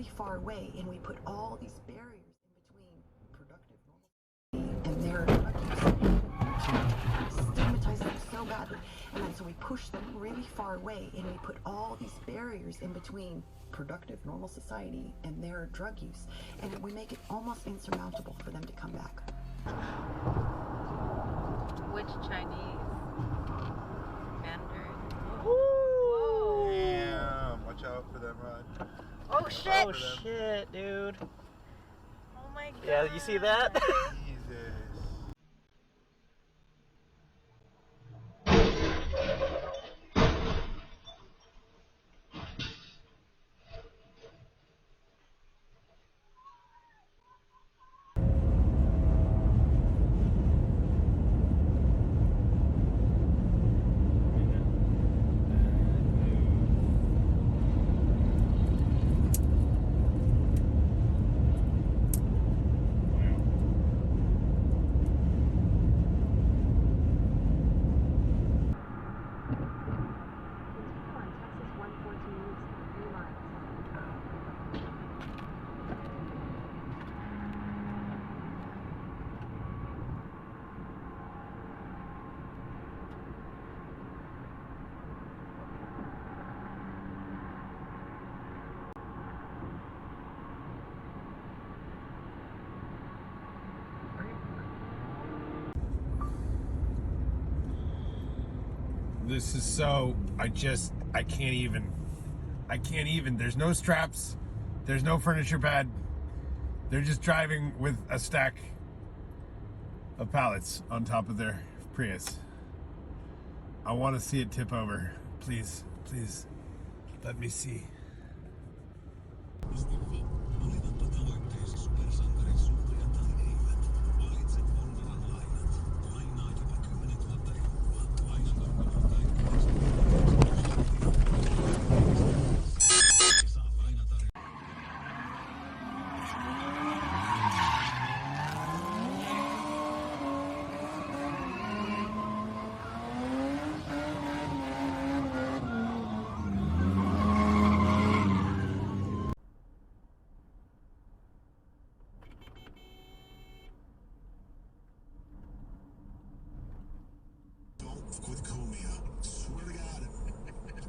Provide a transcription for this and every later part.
really far away, and we put all these barriers in between productive normal and their stigmatize them so badly. And then so we push them really far away, and we put all these barriers in between productive normal society and their drug use, and we make it almost insurmountable for them to come back. Which Chinese? Mandarin. Whoa! Damn! Watch out for them, Rod. Oh shit! Oh shit, dude. Oh my god. Yeah, you see that? Jesus. This is so, I can't even, there's no straps, there's no furniture pad, they're just driving with a stack of pallets on top of their Prius. I want to see it tip over. Please, please, let me see. With Comia. Swear to God.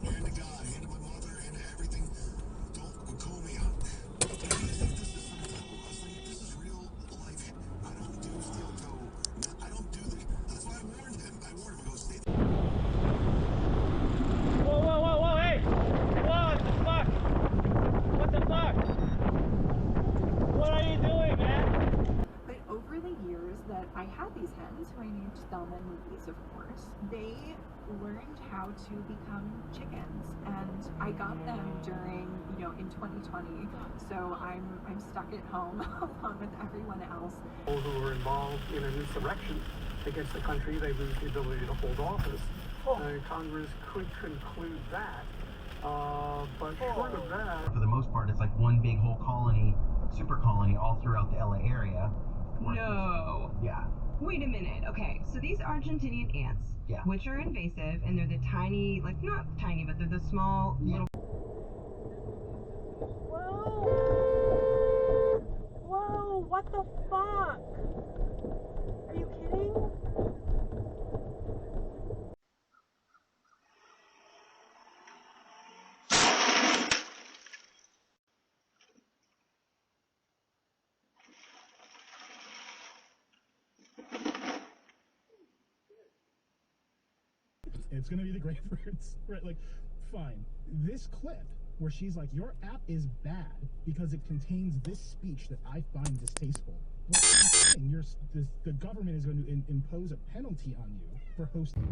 Hand to God, hand to my mother, hand to everything. Don't with Comia. I think this is some type of wrestling. This is real life. I don't do steel toe. I don't do this. That's why I warned him. I warned him. I go, stay. Whoa, whoa, whoa, whoa, hey! What the fuck? What the fuck? What are you doing, man? But over the years that I had these hens, who I named Thelma and Louise, of course, they learned how to become chickens, and I got them during, in 2020. So I'm stuck at home along with everyone else. People who were involved in an insurrection against the country, they lose the ability to hold office. Congress could conclude that, but short of that, for the most part, it's like one big whole colony, super colony, all throughout the LA area. No. Yeah. Wait a minute. Okay, so these Argentinian ants, Yeah. which are invasive, and they're the tiny, like not tiny, but they're the small little. Whoa! Whoa! What the fuck? Are you kidding? It's gonna be the grapefruits, right? Like, fine. This clip where she's like, your app is bad because it contains this speech that I find distasteful. Well, the government is going to impose a penalty on you for hosting.